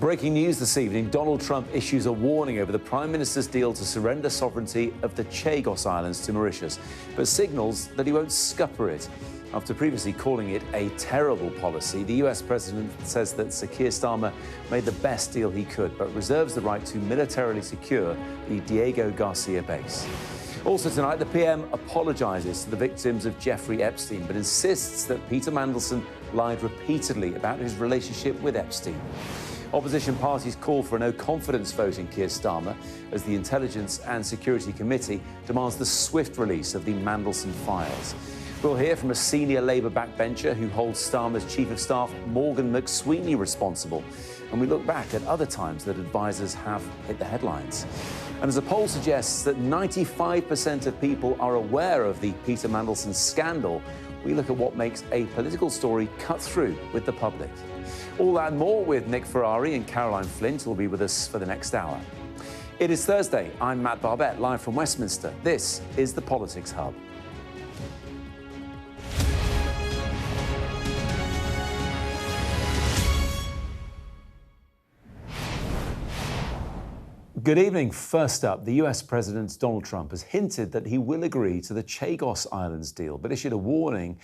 Breaking news this evening, Donald Trump issues a warning over the Prime Minister's deal to surrender sovereignty of the Chagos Islands to Mauritius, but signals that he won't scupper it. After previously calling it a terrible policy, the US President says that Sir Keir Starmer made the best deal he could, but reserves the right to militarily secure the Diego Garcia base. Also tonight, the PM apologises to the victims of Jeffrey Epstein, but insists that Peter Mandelson lied repeatedly about his relationship with Epstein. Opposition parties call for a no-confidence vote in Keir Starmer as the Intelligence and Security Committee demands the swift release of the Mandelson files. We'll hear from a senior Labour backbencher who holds Starmer's Chief of Staff, Morgan McSweeney, responsible. And we look back at other times that advisers have hit the headlines. And as a poll suggests that 95% of people are aware of the Peter Mandelson scandal, we look at what makes a political story cut through with the public. All that and more with Nick Ferrari and Caroline Flint will be with us for the next hour. It is Thursday. I'm Matt Barbet, live from Westminster. This is the Politics Hub. Good evening. First up, the US President Donald Trump has hinted that he will agree to the Chagos Islands deal, but issued a warning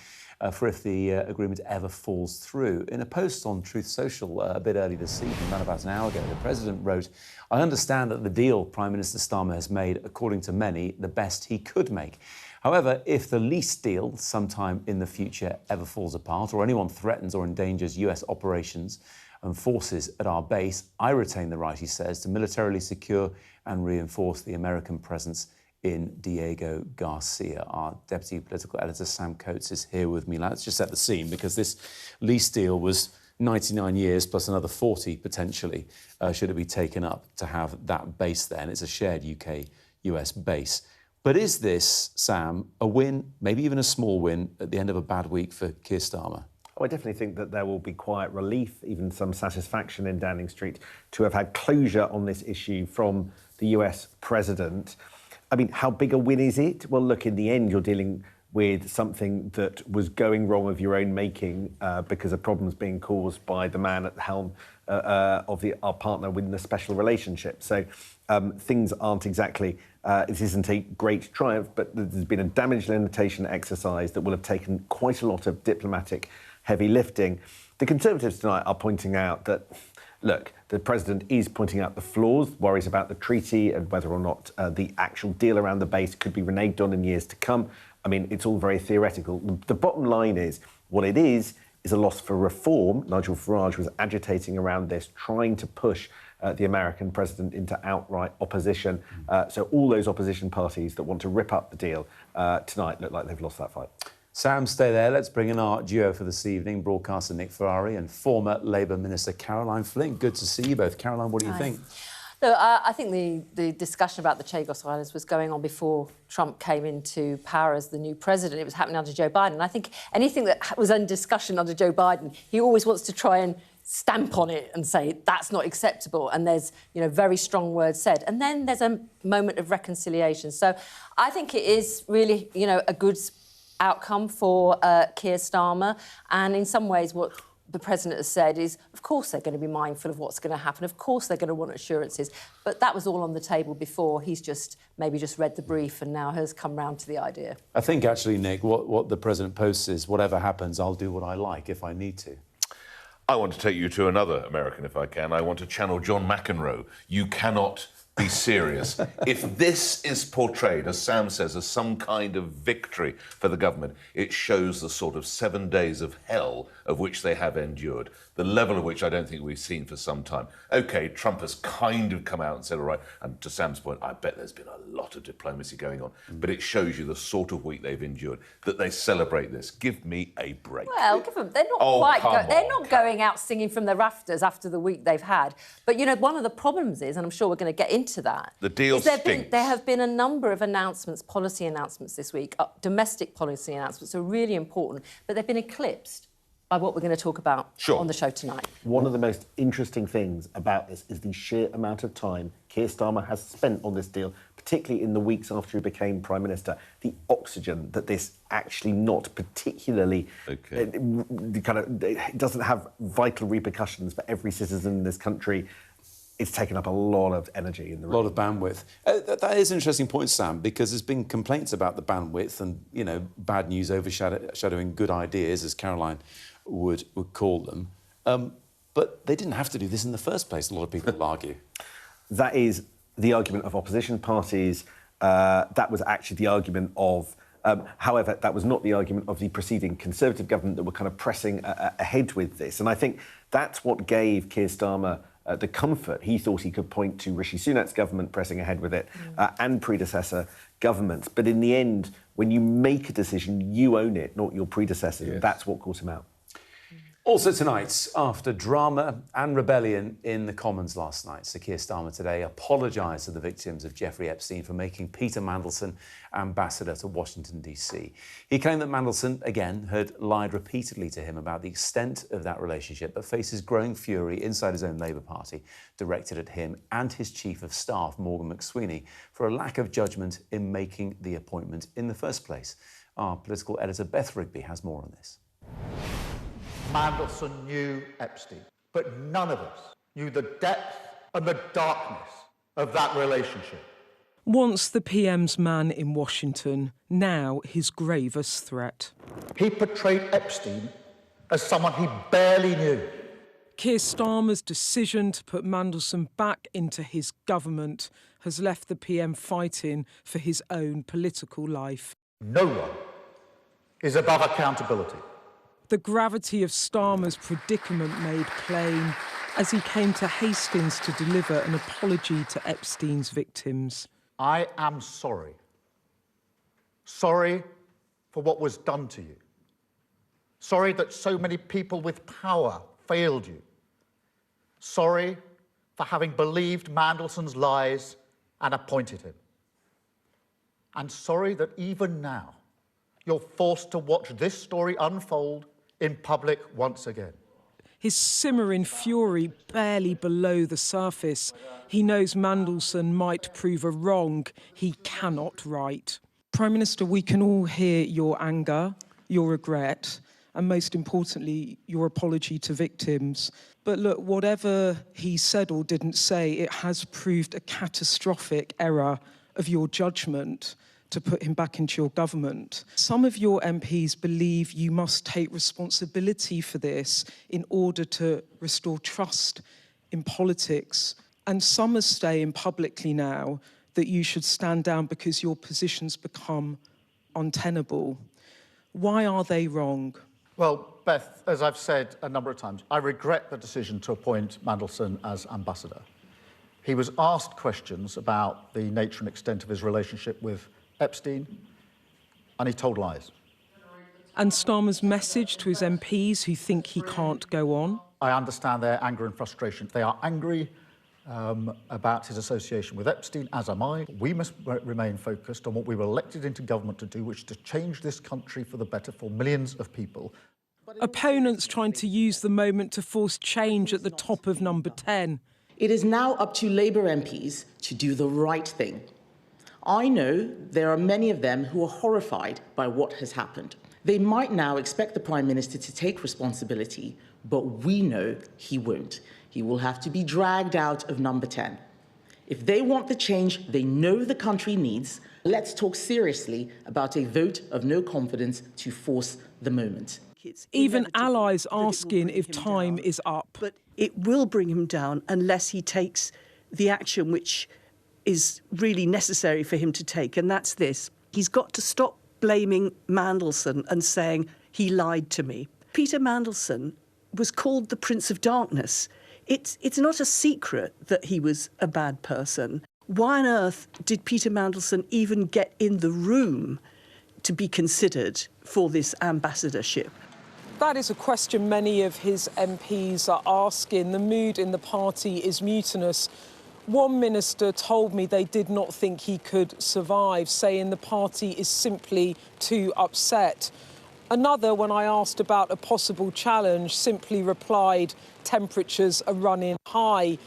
for if the agreement ever falls through. In a post on Truth Social a bit early this evening, around about an hour ago, the President wrote, "I understand that the deal Prime Minister Starmer has made, according to many, the best he could make. However, if the lease deal sometime in the future ever falls apart or anyone threatens or endangers US operations and forces at our base, I retain the right," he says, "to militarily secure and reinforce the American presence in Diego Garcia." Our Deputy Political Editor, Sam Coates, is here with me. Let's just set the scene, because this lease deal was 99 years plus another 40, potentially, should it be taken up, to have that base there. And it's a shared UK-US base. But is this, Sam, a win, maybe even a small win, at the end of a bad week for Keir Starmer? Oh, I definitely think that there will be quiet relief, even some satisfaction in Downing Street, to have had closure on this issue from the US president. I mean, how big a win is it? Well, look, in the end, you're dealing with something that was going wrong of your own making because of problems being caused by the man at the helm of our partner within the special relationship. So things aren't exactly, it isn't a great triumph, but there's been a damage limitation exercise that will have taken quite a lot of diplomatic heavy lifting. The Conservatives tonight are pointing out that, look, the President is pointing out the flaws, worries about the treaty and whether or not the actual deal around the base could be reneged on in years to come. I mean, it's all very theoretical. The bottom line is, what it is a loss for reform. Nigel Farage was agitating around this, trying to push the American president into outright opposition. So all those opposition parties that want to rip up the deal tonight look like they've lost that fight. Sam, stay there. Let's bring in our duo for this evening, broadcaster Nick Ferrari and former Labour Minister Caroline Flint. Good to see you both. Caroline, what do you think? Look, I think the discussion about the Chagos Islands was going on before Trump came into power as the new president. It was happening under Joe Biden. And I think anything that was in discussion under Joe Biden, he always wants to try and stamp on it and say that's not acceptable. And there's, very strong words said. And then there's a moment of reconciliation. So I think it is really, a good outcome for Keir Starmer. And in some ways, what the President has said is, of course, they're going to be mindful of what's going to happen. Of course, they're going to want assurances. But that was all on the table before. He's maybe just read the brief and now has come round to the idea. I think, actually, Nick, what the President posts is, whatever happens, I'll do what I like if I need to. I want to take you to another American, if I can. I want to channel John McEnroe. You cannot be serious. If this is portrayed, as Sam says, as some kind of victory for the government, it shows the sort of 7 days of hell of which they have endured, the level of which I don't think we've seen for some time. OK, Trump has kind of come out and said, all right, and to Sam's point, I bet there's been a lot of diplomacy going on, but it shows you the sort of week they've endured, that they celebrate this. Give me a break. Well, give them, they're not they're not going out singing from the rafters after the week they've had. But, one of the problems is, and I'm sure we're going to get into that, the deal stinks. There have been a number of announcements, policy announcements this week. Domestic policy announcements are really important, but they've been eclipsed by what we're going to talk about Sure. on the show tonight. One of the most interesting things about this is the sheer amount of time Keir Starmer has spent on this deal, particularly in the weeks after he became Prime Minister. The oxygen that this actually not particularly... it doesn't have vital repercussions for every citizen in this country. It's taken up a lot of energy in the room. A lot of bandwidth. That is an interesting point, Sam, because there's been complaints about the bandwidth and, you know, bad news overshadowing good ideas, as Caroline would call them. But they didn't have to do this in the first place, a lot of people will argue. That is the argument of opposition parties. That was actually the argument of... however, that was not the argument of the preceding Conservative government that were kind of pressing ahead with this. And I think that's what gave Keir Starmer the comfort. He thought he could point to Rishi Sunak's government pressing ahead with it and predecessor governments. But in the end, when you make a decision, you own it, not your predecessor. Yes. That's what caught him out. Also tonight, after drama and rebellion in the Commons last night, Sir Keir Starmer today apologised to the victims of Jeffrey Epstein for making Peter Mandelson ambassador to Washington, D.C. He claimed that Mandelson, again, had lied repeatedly to him about the extent of that relationship, but faces growing fury inside his own Labour Party, directed at him and his Chief of Staff, Morgan McSweeney, for a lack of judgment in making the appointment in the first place. Our political editor, Beth Rigby, has more on this. Mandelson knew Epstein, but none of us knew the depth and the darkness of that relationship. Once the PM's man in Washington, now his gravest threat. He portrayed Epstein as someone he barely knew. Keir Starmer's decision to put Mandelson back into his government has left the PM fighting for his own political life. No one is above accountability. The gravity of Starmer's predicament made plain as he came to Hastings to deliver an apology to Epstein's victims. I am sorry. Sorry for what was done to you. Sorry that so many people with power failed you. Sorry for having believed Mandelson's lies and appointed him. And sorry that even now you're forced to watch this story unfold in public once again. His simmering fury barely below the surface. He knows Mandelson might prove a wrong he cannot right. Prime Minister, we can all hear your anger, your regret, and most importantly, your apology to victims. But look, whatever he said or didn't say, it has proved a catastrophic error of your judgment to put him back into your government. Some of your MPs believe you must take responsibility for this in order to restore trust in politics. And some are saying publicly now that you should stand down because your positions become untenable. Why are they wrong? Well, Beth, as I've said a number of times, I regret the decision to appoint Mandelson as ambassador. He was asked questions about the nature and extent of his relationship with Epstein, and he told lies. And Starmer's message to his MPs who think he can't go on? I understand their anger and frustration. They are angry about his association with Epstein, as am I. We must remain focused on what we were elected into government to do, which is to change this country for the better for millions of people. Opponents trying to use the moment to force change at the top of number 10. It is now up to Labour MPs to do the right thing. I know there are many of them who are horrified by what has happened. They might now expect the Prime Minister to take responsibility, but we know he won't. He will have to be dragged out of number 10. If they want the change they know the country needs, let's talk seriously about a vote of no confidence to force the moment. Even allies asking if time is up. But it will bring him down unless he takes the action which is really necessary for him to take, and that's this. He's got to stop blaming Mandelson and saying, he lied to me. Peter Mandelson was called the Prince of Darkness. It's not a secret that he was a bad person. Why on earth did Peter Mandelson even get in the room to be considered for this ambassadorship? That is a question many of his MPs are asking. The mood in the party is mutinous. One minister told me they did not think he could survive, saying the party is simply too upset. Another, when I asked about a possible challenge, simply replied, temperatures are running high.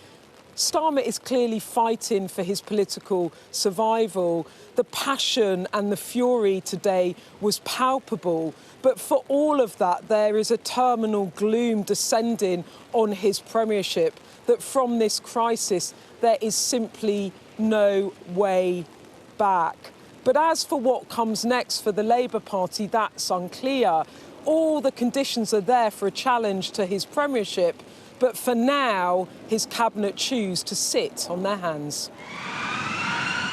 Starmer is clearly fighting for his political survival. The passion and the fury today was palpable. But for all of that, there is a terminal gloom descending on his premiership, that from this crisis, there is simply no way back. But as for what comes next for the Labour Party, that's unclear. All the conditions are there for a challenge to his premiership, but for now, his cabinet choose to sit on their hands.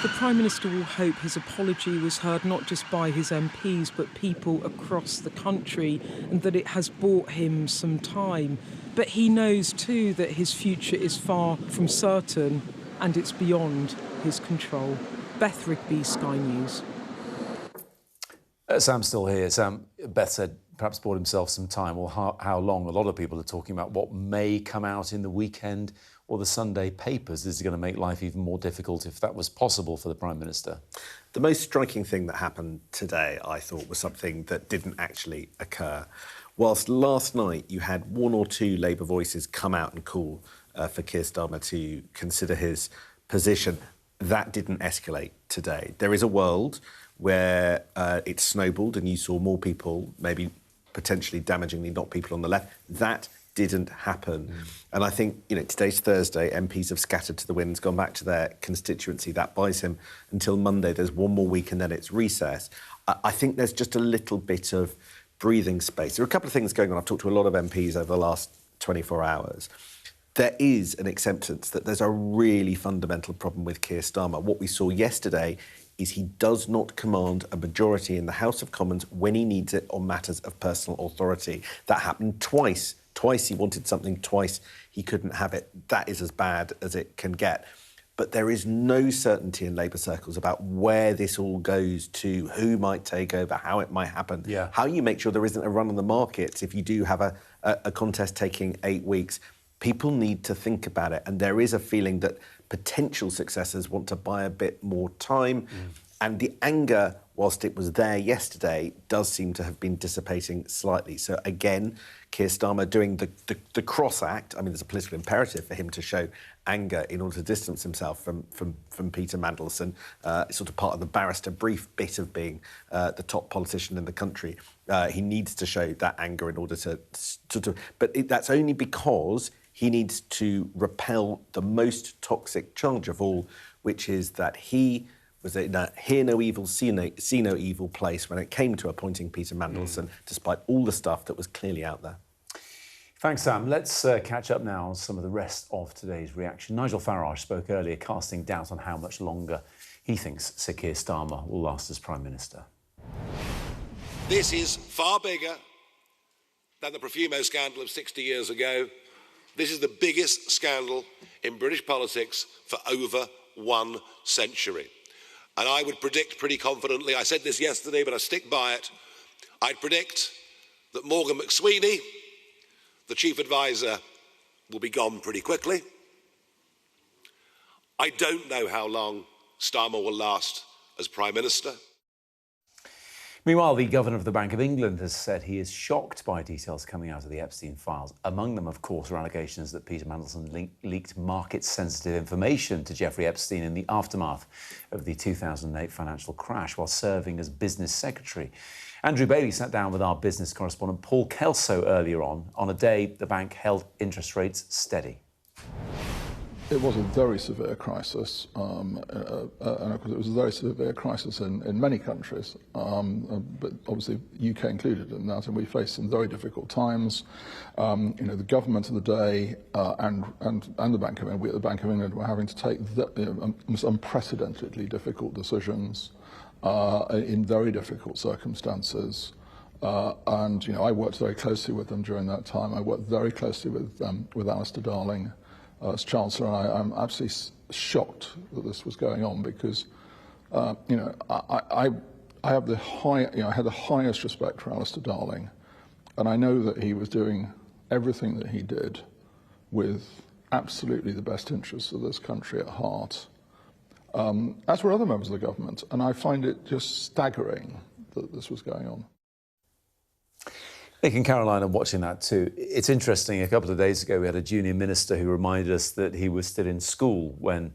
The Prime Minister will hope his apology was heard not just by his MPs, but people across the country, and that it has bought him some time. But he knows too that his future is far from certain, and it's beyond his control. Beth Rigby, Sky News. Sam's still here. Sam, Beth said perhaps bought himself some time, or how long. A lot of people are talking about what may come out in the weekend or the Sunday papers. This is going to make life even more difficult if that was possible for the Prime Minister. The most striking thing that happened today, I thought, was something that didn't actually occur. Whilst last night you had one or two Labour voices come out and call for Keir Starmer to consider his position, that didn't escalate today. There is a world where it snowballed and you saw more people, maybe potentially damagingly not people on the left. That didn't happen. And I think, today's Thursday, MPs have scattered to the winds, gone back to their constituency. That buys him until Monday. There's one more week and then it's recess. I think there's just a little bit of breathing space. There are a couple of things going on. I've talked to a lot of MPs over the last 24 hours. There is an acceptance that there's a really fundamental problem with Keir Starmer. What we saw yesterday is he does not command a majority in the House of Commons when he needs it on matters of personal authority. That happened twice. Twice he wanted something, twice he couldn't have it. That is as bad as it can get. But there is no certainty in Labour circles about where this all goes to, who might take over, how it might happen, how you make sure there isn't a run on the markets if you do have a contest taking 8 weeks. People need to think about it, and there is a feeling that potential successors want to buy a bit more time. And the anger, whilst it was there yesterday, does seem to have been dissipating slightly. So again, Keir Starmer doing the cross act. I mean, there's a political imperative for him to show anger in order to distance himself from Peter Mandelson. It's sort of part of the barrister brief bit of being the top politician in the country. He needs to show that anger in order to sort of... But that's only because he needs to repel the most toxic charge of all, which is that he was in a hear no evil, see no evil place when it came to appointing Peter Mandelson, despite all the stuff that was clearly out there. Thanks, Sam. Let's catch up now on some of the rest of today's reaction. Nigel Farage spoke earlier, casting doubt on how much longer he thinks Sir Keir Starmer will last as Prime Minister. This is far bigger than the Profumo scandal of 60 years ago. This is the biggest scandal in British politics for over 1 century. And I would predict pretty confidently, I said this yesterday, but I stick by it, I'd predict that Morgan McSweeney, the chief advisor, will be gone pretty quickly. I don't know how long Starmer will last as Prime Minister. Meanwhile, the Governor of the Bank of England has said he is shocked by details coming out of the Epstein files. Among them, of course, are allegations that Peter Mandelson leaked market-sensitive information to Jeffrey Epstein in the aftermath of the 2008 financial crash while serving as business secretary. Andrew Bailey sat down with our business correspondent Paul Kelso earlier on a day the bank held interest rates steady. It was a very severe crisis, and of course it was a very severe crisis in many countries, but obviously UK included in that, and we faced some very difficult times. The government of the day and the Bank of England, we at the Bank of England were having to take unprecedentedly difficult decisions in very difficult circumstances. And I worked very closely with them during that time. I worked very closely with Alistair Darling as Chancellor, and I'm absolutely shocked that this was going on because, I have the I had the highest respect for Alistair Darling, and I know that he was doing everything that he did with absolutely the best interests of this country at heart, as were other members of the government, and I find it just staggering that this was going on. Nick and Caroline are watching that too. It's interesting, a couple of days ago we had a junior minister who reminded us that he was still in school when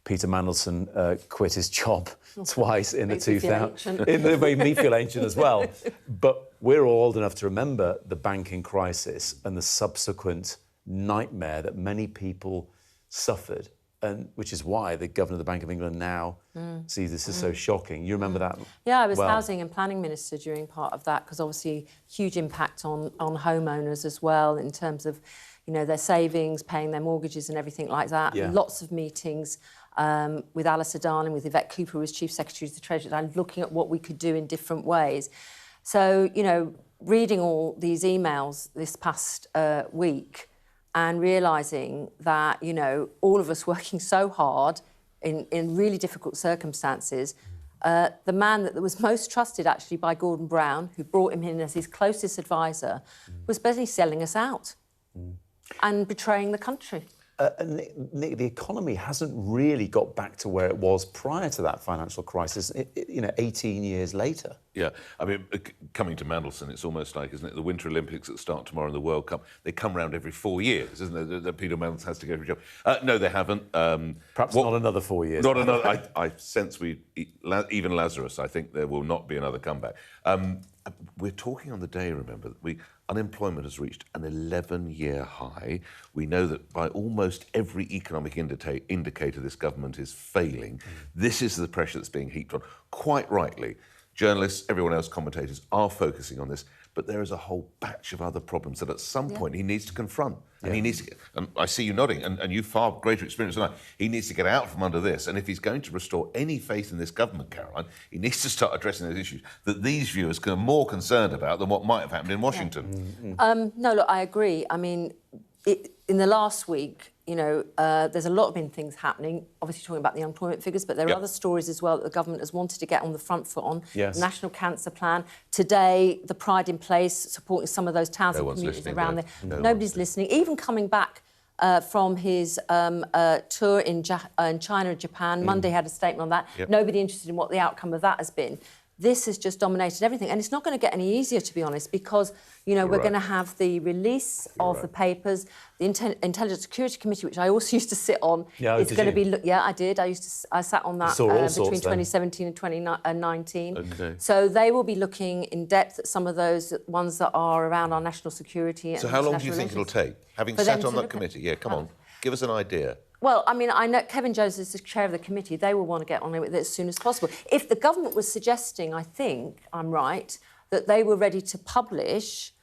Peter Mandelson quit his job twice in the 2000s. It made me feel ancient as well. But we're all old enough to remember the banking crisis and the subsequent nightmare that many people suffered, and which is why the Governor of the Bank of England now sees this as so shocking. You remember that? Yeah, I was Housing and Planning Minister during part of that, because obviously huge impact on homeowners as well in terms of, you know, their savings, paying their mortgages and everything like that. Yeah. Lots of meetings with Alistair Darling, with Yvette Cooper, who was Chief Secretary of the Treasury, and looking at what we could do in different ways. So, you know, reading all these emails this past week and realising that, you know, all of us working so hard in really difficult circumstances, the man that was most trusted actually by Gordon Brown, who brought him in as his closest advisor, was basically selling us out and betraying the country. Nick, the economy hasn't really got back to where it was prior to that financial crisis, 18 years later. Yeah, I mean, coming to Mandelson, it's almost like, isn't it, the Winter Olympics that start tomorrow and the World Cup, they come round every 4 years, isn't it, that Peter Mandelson has to go for a job? No, they haven't. Perhaps not another 4 years. Not another. I sense even Lazarus, I think there will not be another comeback. We're talking on the day, remember, that unemployment has reached an 11-year high. We know that by almost every economic indicator this government is failing. This is the pressure that's being heaped on. Quite rightly, journalists, everyone else, commentators are focusing on this, but there is a whole batch of other problems that at some point he needs to confront. And he needs to and I see you nodding, and you've far greater experience than I. He needs to get out from under this, and if he's going to restore any faith in this government, Caroline, he needs to start addressing those issues that these viewers are more concerned about than what might have happened in Washington. No, look, I agree. I mean, in the last week, you know, there's a lot of things happening, obviously talking about the unemployment figures, but there are other stories as well that the government has wanted to get on the front foot on. Yes. The National Cancer Plan. Today, the Pride in Place, supporting some of those towns and communities around there. Nobody's listening. Even coming back from his tour in China and Japan, Monday had a statement on that. Nobody interested in what the outcome of that has been. This has just dominated everything. And it's not going to get any easier, to be honest, because, you know, we're going to have the release of the papers. The Intelligence Security Committee, which I also used to sit on, is going to be... Yeah, I did. I sat on that between 2017 and 2019. Okay. So they will be looking in depth at some of those ones that are around our national security. So how long do you think it'll take? Having sat on that committee? Yeah, come on. Give us an idea. Well, I mean, I know Kevin Jones is the chair of the committee. They will want to get on it as soon as possible. If the government was suggesting, I think I'm right, that they were ready to publish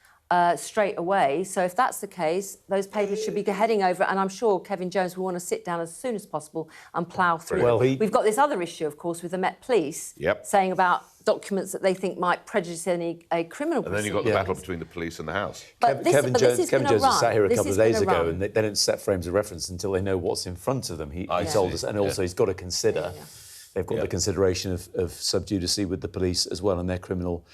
straight away. So if that's the case, those papers should be heading over, and I'm sure Kevin Jones will want to sit down as soon as possible and plough through. Well, we've got this other issue, of course, with the Met Police saying about documents that they think might prejudice a criminal proceeding. And then you've got the battle between the police and the House. Kevin Jones was sat here a couple of days ago, and they don't set frames of reference until they know what's in front of them. He told us, and also he's got to consider... They've got the consideration of sub judice with the police as well and their criminal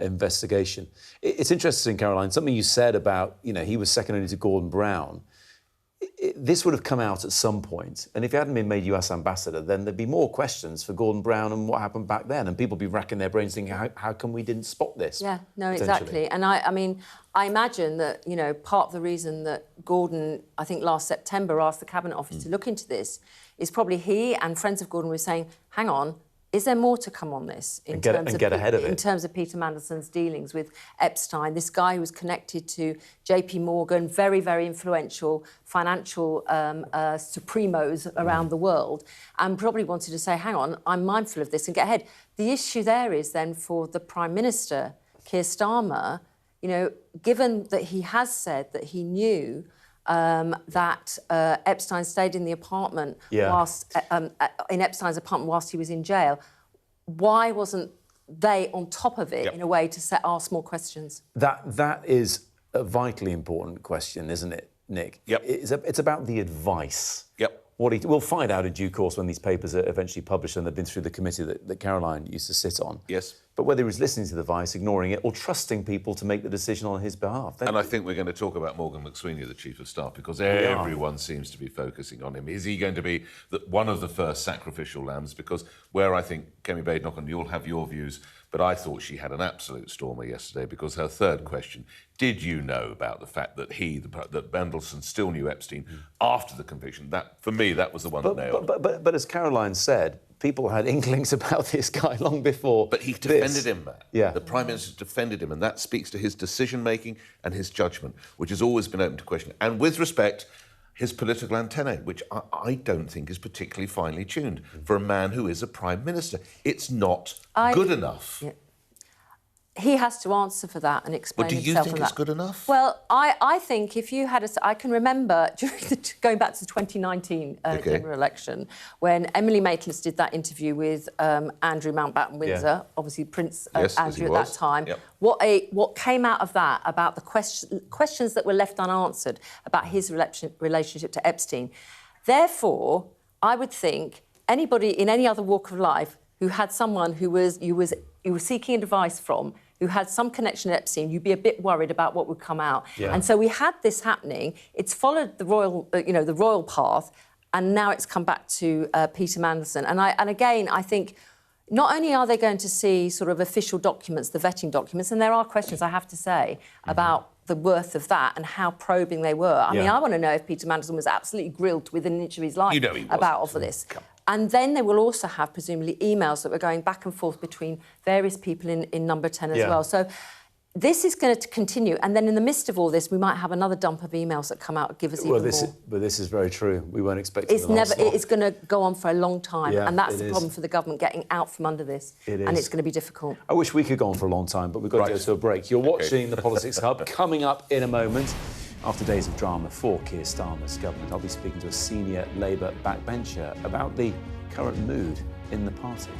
investigation. It's interesting, Caroline, something you said about, you know, he was second only to Gordon Brown. This would have come out at some point, and if he hadn't been made US ambassador, then there'd be more questions for Gordon Brown and what happened back then, and people would be racking their brains thinking, how come we didn't spot this? Yeah, no, exactly. And I mean, I imagine that, you know, part of the reason that Gordon, I think last September, asked the Cabinet Office to look into this is probably he and friends of Gordon were saying, hang on, is there more to come on this in terms of Peter Mandelson's dealings with Epstein, this guy who was connected to JP Morgan, very, very influential financial supremos around the world, and probably wanted to say, hang on, I'm mindful of this and get ahead. The issue there is then for the Prime Minister, Keir Starmer, you know, given that he has said that he knew that Epstein stayed in the apartment whilst in Epstein's apartment whilst he was in jail. Why wasn't they on top of it in a way to ask more questions? That is a vitally important question, isn't it, Nick? Yep. It's about the advice. Yep. We'll find out in due course when these papers are eventually published and they've been through the committee that Caroline used to sit on. Yes. but whether he's listening to the advice, ignoring it, or trusting people to make the decision on his behalf. And I think we're going to talk about Morgan McSweeney, the Chief of Staff, because everyone seems to be focusing on him. Is he going to be one of the first sacrificial lambs? Because where I think Kemi Badenoch, and you'll have your views, but I thought she had an absolute stormer yesterday, because her third question, did you know about the fact that that Mandelson still knew Epstein after the conviction? That, for me, that was the one that nailed it. But as Caroline said, people had inklings about this guy long before. But he defended him, Matt. Yeah. The Prime Minister defended him, and that speaks to his decision-making and his judgment, which has always been open to question. And with respect, his political antennae, which I don't think is particularly finely tuned for a man who is a Prime Minister. It's not good enough. Yeah. He has to answer for that and explain himself. But do you think it's good enough? Well, I think if you had I can remember going back to the 2019 general election when Emily Maitlis did that interview with Andrew Mountbatten Windsor, obviously Prince Andrew at that time. Yep. What came out of that about the questions that were left unanswered about his relationship to Epstein. Therefore, I would think anybody in any other walk of life who had someone you were seeking advice from, who had some connection to Epstein, you'd be a bit worried about what would come out. Yeah. And so we had this happening. It's followed the royal path, and now it's come back to Peter Mandelson. And again, I think not only are they going to see sort of official documents, the vetting documents, and there are questions, I have to say, about the worth of that and how probing they were. I mean, I want to know if Peter Mandelson was absolutely grilled within an inch of his life about all of this. And then they will also have, presumably, emails that were going back and forth between various people in Number 10 as well. So this is going to continue. And then in the midst of all this, we might have another dump of emails that come out and give us even more. But this is very true. We weren't expecting it's going to go on for a long time. And that's the problem for the government, getting out from under this. And it's going to be difficult. I wish we could go on for a long time, but we've got to go to a break. You're watching the Politics Hub. Coming up in a moment, after days of drama for Keir Starmer's government, I'll be speaking to a senior Labour backbencher about the current mood in the party.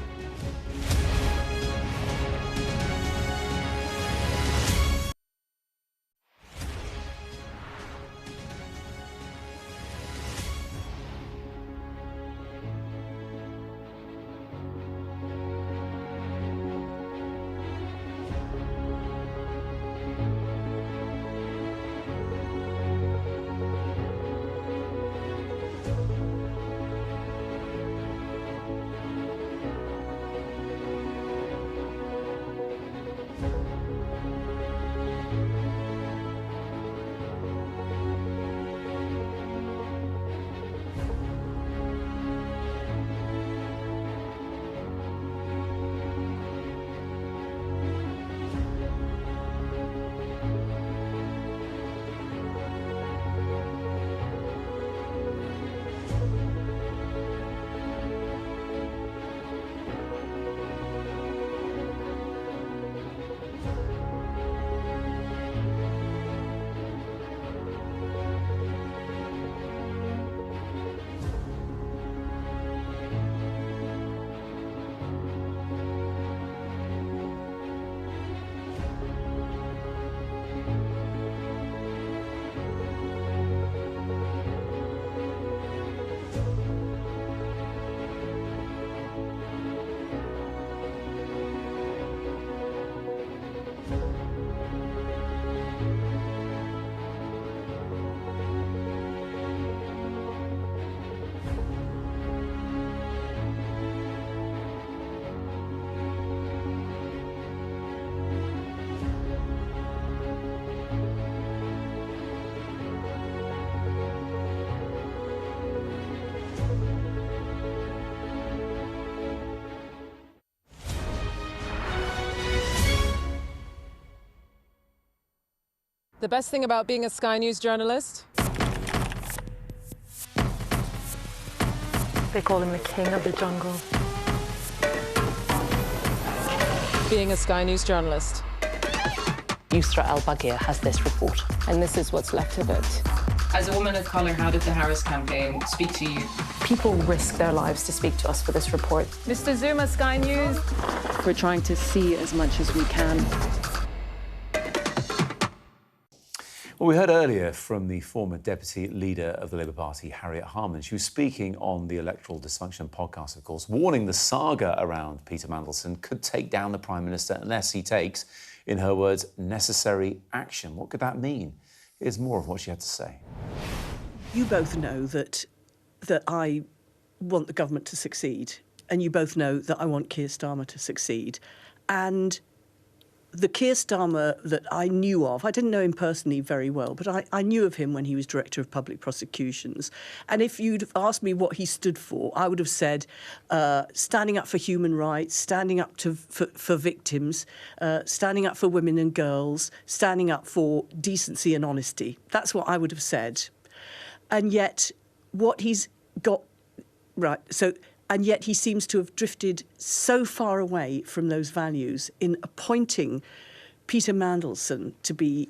The best thing about being a Sky News journalist? They call him the king of the jungle. Being a Sky News journalist. Yusra Al-Baghir has this report. And this is what's left of it. As a woman of colour, how did the Harris campaign speak to you? People risk their lives to speak to us for this report. Mr. Zuma, Sky News. We're trying to see as much as we can. Well, we heard earlier from the former deputy leader of the Labour Party, Harriet Harman. She was speaking on the Electoral Dysfunction podcast, of course, warning the saga around Peter Mandelson could take down the Prime Minister unless he takes, in her words, necessary action. What could that mean? Here's more of what she had to say. You both know that I want the government to succeed, and you both know that I want Keir Starmer to succeed. And the Keir Starmer that I knew of, I didn't know him personally very well, but I knew of him when he was Director of Public Prosecutions. And if you'd asked me what he stood for, I would have said standing up for human rights, standing up for victims, standing up for women and girls, standing up for decency and honesty. That's what I would have said. And yet what he's got... Right, so... And yet he seems to have drifted so far away from those values in appointing Peter Mandelson to be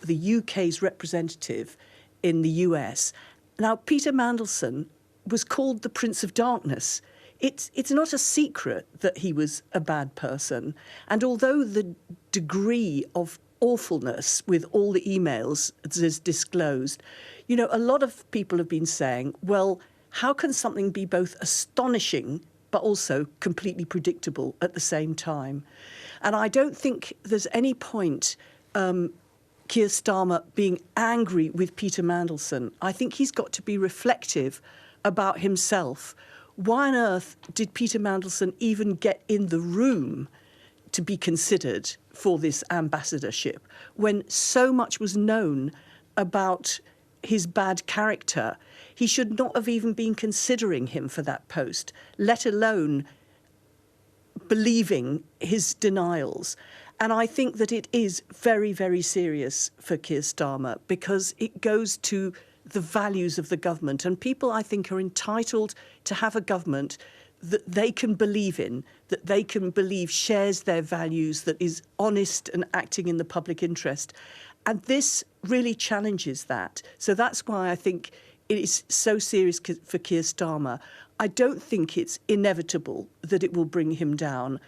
the UK's representative in the US. Now, Peter Mandelson was called the Prince of Darkness. It's not a secret that he was a bad person. And although the degree of awfulness with all the emails is disclosed, you know, a lot of people have been saying, well, how can something be both astonishing but also completely predictable at the same time? And I don't think there's any point Keir Starmer being angry with Peter Mandelson. I think he's got to be reflective about himself. Why on earth did Peter Mandelson even get in the room to be considered for this ambassadorship when so much was known about his bad character? He should not have even been considering him for that post, let alone believing his denials. And I think that it is very, very serious for Keir Starmer because it goes to the values of the government. And people, I think, are entitled to have a government that they can believe in, that they can believe shares their values, that is honest and acting in the public interest. And this really challenges that. So that's why I think it is so serious for Keir Starmer. I don't think it's inevitable that it will bring him down,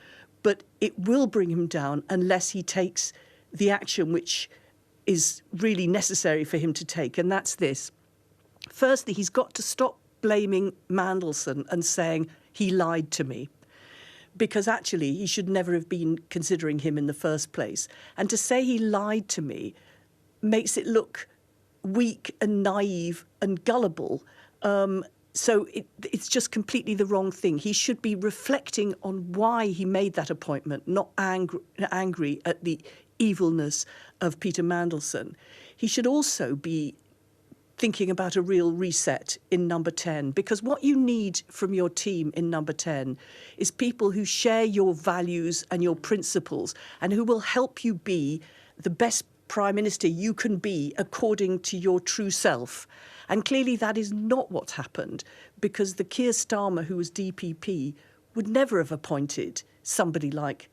but it will bring him down unless he takes the action which is really necessary for him to take, and that's this. Firstly, he's got to stop blaming Mandelson and saying, he lied to me, because actually he should never have been considering him in the first place. And to say he lied to me makes it look weak and naive and gullible. So it's just completely the wrong thing. He should be reflecting on why he made that appointment, not angry at the evilness of Peter Mandelson. He should also be thinking about a real reset in Number 10, because what you need from your team in Number 10 is people who share your values and your principles and who will help you be the best Prime Minister you can be according to your true self. And clearly that is not what happened, because the Keir Starmer who was DPP would never have appointed somebody like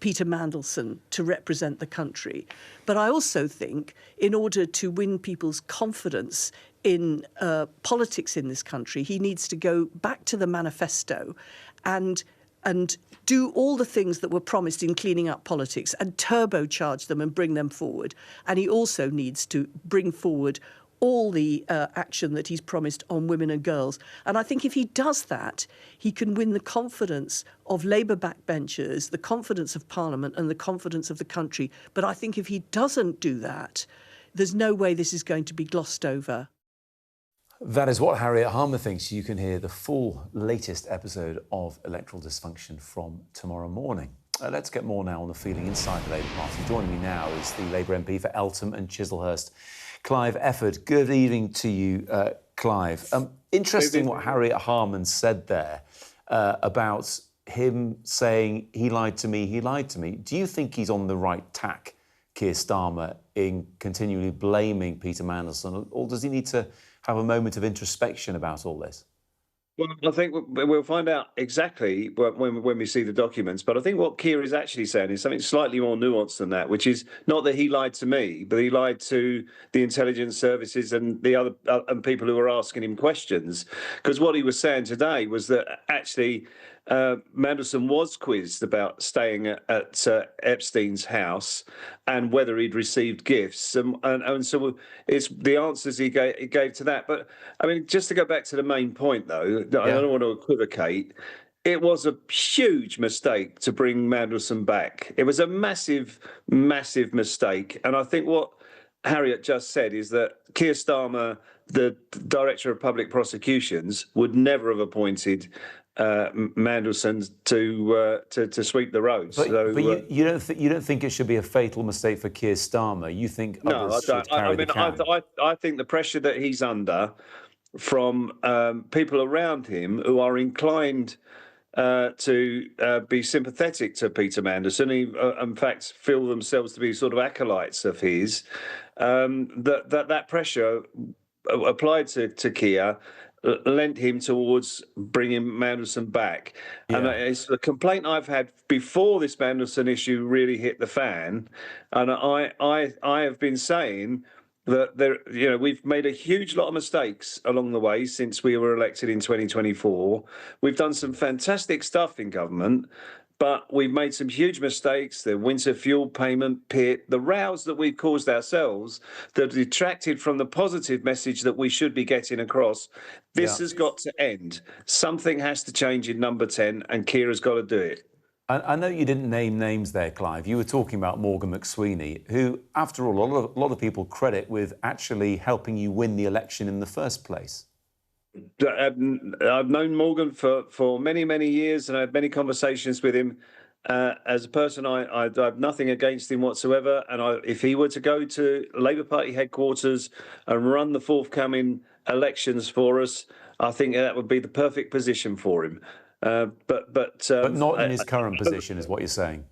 Peter Mandelson to represent the country. But I also think in order to win people's confidence in politics in this country, he needs to go back to the manifesto and do all the things that were promised in cleaning up politics and turbocharge them and bring them forward. And he also needs to bring forward all the action that he's promised on women and girls. And I think if he does that, he can win the confidence of Labour backbenchers, the confidence of Parliament and the confidence of the country. But I think if he doesn't do that, there's no way this is going to be glossed over. That is what Harriet Harman thinks. You can hear the full latest episode of Electoral Dysfunction from tomorrow morning. Let's get more now on the feeling inside the Labour Party. Joining me now is the Labour MP for Eltham and Chislehurst, Clive Efford. Good evening to you, Clive. Interesting what Harriet Harman said there about him saying, he lied to me, he lied to me. Do you think he's on the right tack, Keir Starmer, in continually blaming Peter Mandelson, or does he need to have a moment of introspection about all this? Well, I think we'll find out exactly when we see the documents. But I think what Keir is actually saying is something slightly more nuanced than that, which is not that he lied to me, but he lied to the intelligence services and the other and people who were asking him questions. Because what he was saying today was that actually Mandelson was quizzed about staying at Epstein's house and whether he'd received gifts, and so it's the answers he gave to that. But I mean, just to go back to the main point, though, I don't want to equivocate. It was a huge mistake to bring Mandelson back. It was a massive, massive mistake, and I think what Harriet just said is that Keir Starmer, the Director of Public Prosecutions, would never have appointed Mandelson to sweep the roads. But you don't think it should be a fatal mistake for Keir Starmer? You think others should carry the can? I think the pressure that he's under from people around him who are inclined to be sympathetic to Peter Mandelson, who in fact feel themselves to be sort of acolytes of his, that pressure applied to Keir lent him towards bringing Mandelson back. Yeah. And it's the complaint I've had before this Mandelson issue really hit the fan. And I have been saying that we've made a huge lot of mistakes along the way since we were elected in 2024. We've done some fantastic stuff in government, but we've made some huge mistakes. The winter fuel payment pit, the rows that we've caused ourselves that detracted from the positive message that we should be getting across. This has got to end. Something has to change in Number 10, and Keir has got to do it. I know you didn't name names there, Clive. You were talking about Morgan McSweeney, who, after all, a lot of people credit with actually helping you win the election in the first place. I've known Morgan for many, many years, and I had many conversations with him. As a person, I have nothing against him whatsoever. And if he were to go to Labour Party headquarters and run the forthcoming elections for us, I think that would be the perfect position for him. But not in his current position, is what you're saying.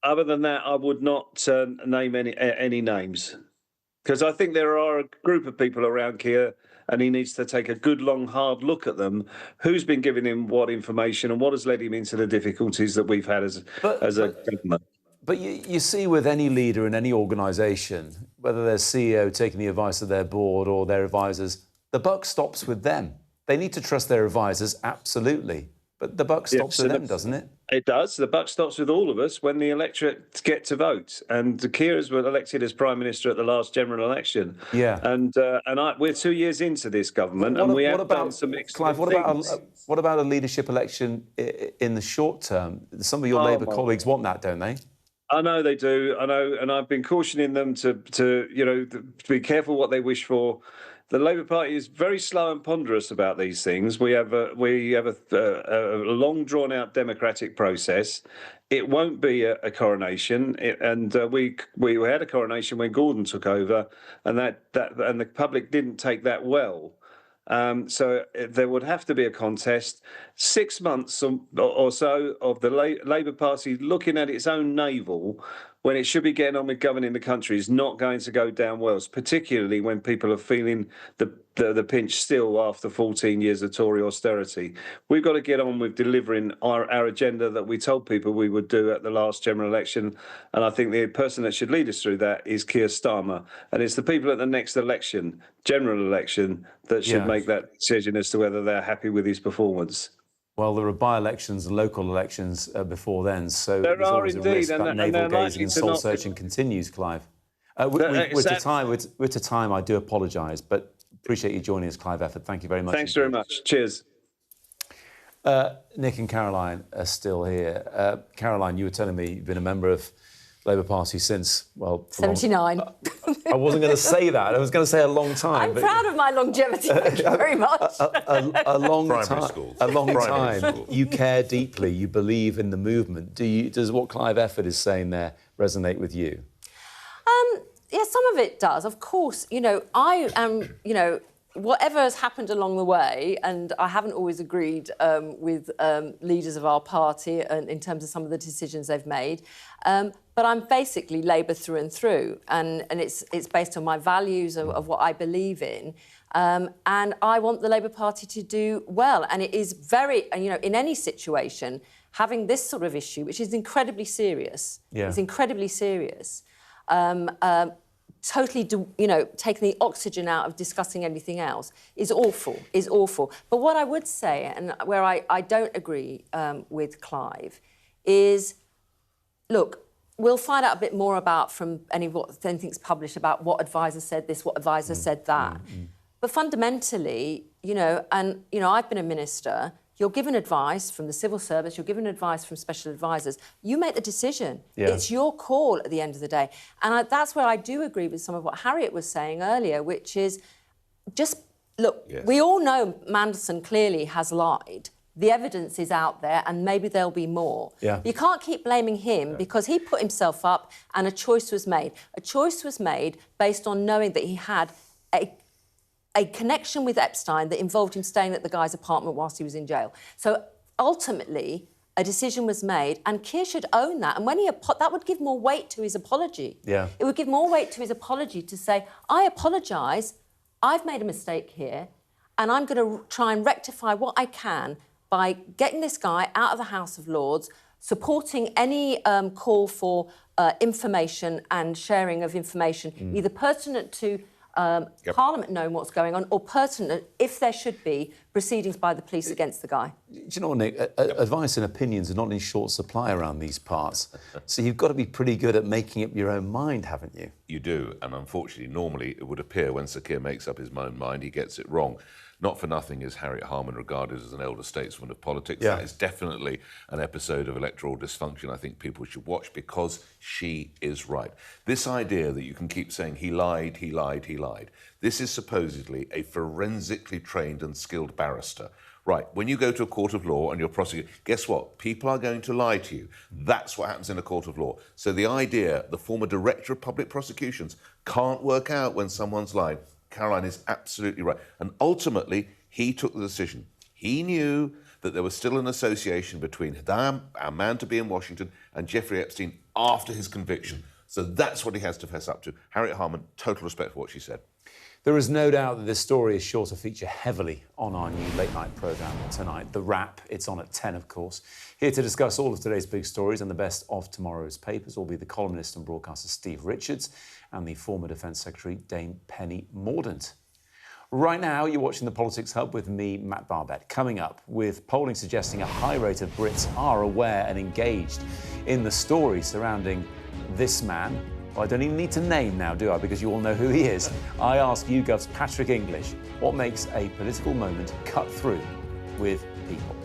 Other than that, I would not name any names, because I think there are a group of people around here, and he needs to take a good, long, hard look at them. Who's been giving him what information, and what has led him into the difficulties that we've had as a government? But you see, with any leader in any organisation, whether their CEO taking the advice of their board or their advisors, the buck stops with them. They need to trust their advisors, absolutely. But the buck stops with them, doesn't it? It does. The buck stops with all of us when the electorate get to vote. And Keir was elected as Prime Minister at the last general election. Yeah. And we're 2 years into this government, and we have done some excellent things. What about a leadership election in the short term? Some of your Labour colleagues want that, don't they? I know they do. I know, and I've been cautioning them to be careful what they wish for. The Labour Party is very slow and ponderous about these things. We have a long, drawn-out democratic process. It won't be a coronation, we had a coronation when Gordon took over, and the public didn't take that well. So there would have to be a contest. 6 months or so of the Labour Party looking at its own navel when it should be getting on with governing the country is not going to go down well, particularly when people are feeling the pinch still after 14 years of Tory austerity. We've got to get on with delivering our agenda that we told people we would do at the last general election. And I think the person that should lead us through that is Keir Starmer. And it's the people at the next election, general election, that should make that decision as to whether they're happy with his performance. Well, there are by-elections and local elections before then, so there there's always indeed, a risk that navel-gazing and soul-searching continues, Clive. We're to time. I do apologise, but appreciate you joining us, Clive Efford. Thank you very much. Thanks very much. Cheers. Nick and Caroline are still here. Caroline, you were telling me you've been a member of Labour Party since, 79. I wasn't going to say that. I was going to say a long time. I'm proud of my longevity, thank you very much. A long time. School. A long time. You care deeply. You believe in the movement. Does what Clive Efford is saying there resonate with you? Yeah, some of it does. Of course, I am, whatever has happened along the way, and I haven't always agreed with leaders of our party in terms of some of the decisions they've made. But I'm basically Labour through and through, and it's based on my values of what I believe in. And I want the Labour Party to do well. And it is very, in any situation, having this sort of issue, which is incredibly serious, it's incredibly serious, totally, taking the oxygen out of discussing anything else is awful, But what I would say, and where I don't agree with Clive, is, look, we'll find out a bit more about from anything's published about what advisor said this, what advisor said that. But fundamentally, I've been a minister. You're given advice from the civil service, you're given advice from special advisors. You make the decision. Yeah. It's your call at the end of the day. And that's where I do agree with some of what Harriet was saying earlier, which is just, look, we all know Mandelson clearly has lied. The evidence is out there, and maybe there'll be more. Yeah. You can't keep blaming him because he put himself up and a choice was made. A choice was made based on knowing that he had a connection with Epstein that involved him staying at the guy's apartment whilst he was in jail. So ultimately, a decision was made, and Keir should own that. And when that would give more weight to his apology. Yeah. It would give more weight to his apology to say, I apologise, I've made a mistake here, and I'm going to try and rectify what I can by getting this guy out of the House of Lords, supporting any call for information and sharing of information, either pertinent to Parliament knowing what's going on, or pertinent, if there should be, proceedings by the police against the guy. Do you know what, Nick? Advice and opinions are not in short supply around these parts. So you've got to be pretty good at making up your own mind, haven't you? You do, and unfortunately, normally it would appear when Sir Keir makes up his own mind, he gets it wrong. Not for nothing is Harriet Harman regarded as an elder statesman of politics. Yeah. That is definitely an episode of electoral dysfunction I think people should watch, because she is right. This idea that you can keep saying he lied, he lied, he lied. This is supposedly a forensically trained and skilled barrister. Right, when you go to a court of law and you're prosecuted, guess what? People are going to lie to you. That's what happens in a court of law. So the idea the former director of public prosecutions can't work out when someone's lied, Caroline is absolutely right. And ultimately, he took the decision. He knew that there was still an association between our man to be in Washington and Jeffrey Epstein after his conviction. So that's what he has to fess up to. Harriet Harman, total respect for what she said. There is no doubt that this story is sure to feature heavily on our new late-night programme tonight. The Wrap, it's on at 10, of course. Here to discuss all of today's big stories and the best of tomorrow's papers will be the columnist and broadcaster Steve Richards and the former Defence Secretary Dame Penny Mordaunt. Right now, you're watching the Politics Hub with me, Matt Barbet. Coming up, with polling suggesting a high rate of Brits are aware and engaged in the story surrounding this man. Well, I don't even need to name now, do I? Because you all know who he is. I ask YouGov's Patrick English, what makes a political moment cut through with people?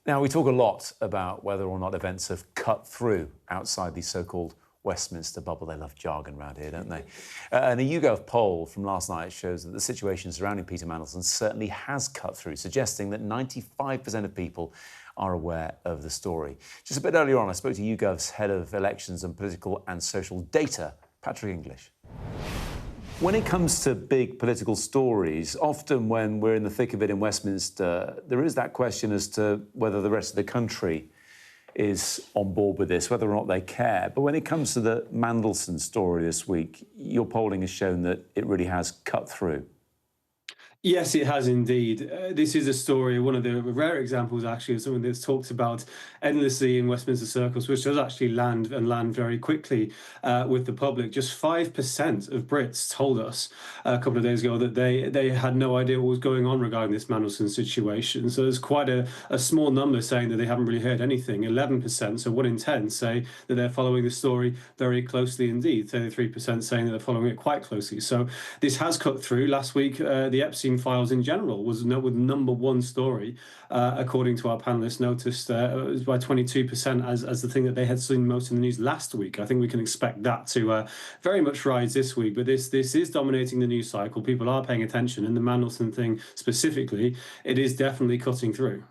Now, we talk a lot about whether or not events have cut through outside the so-called Westminster bubble. They love jargon around here, don't they? And a YouGov poll from last night shows that the situation surrounding Peter Mandelson certainly has cut through, suggesting that 95% of people are aware of the story. Just a bit earlier on, I spoke to YouGov's head of elections and political and social data, Patrick English. When it comes to big political stories, often when we're in the thick of it in Westminster, there is that question as to whether the rest of the country is on board with this, whether or not they care. But when it comes to the Mandelson story this week, your polling has shown that it really has cut through. Yes, it has indeed. This is a story, one of the rare examples, actually, of something that's talked about endlessly in Westminster circles, which does actually land very quickly with the public. Just 5% of Brits told us a couple of days ago that they had no idea what was going on regarding this Mandelson situation. So there's quite a small number saying that they haven't really heard anything. 11%, so 1 in 10, say that they're following the story very closely indeed. 33% saying that they're following it quite closely. So this has cut through. Last week, the Epstein files in general was with #1 story, according to our panelists, noticed it was by 22% as the thing that they had seen most in the news last week. I think we can expect that to very much rise this week, but this is dominating the news cycle. People are paying attention, and the Mandelson thing specifically, it is definitely cutting through.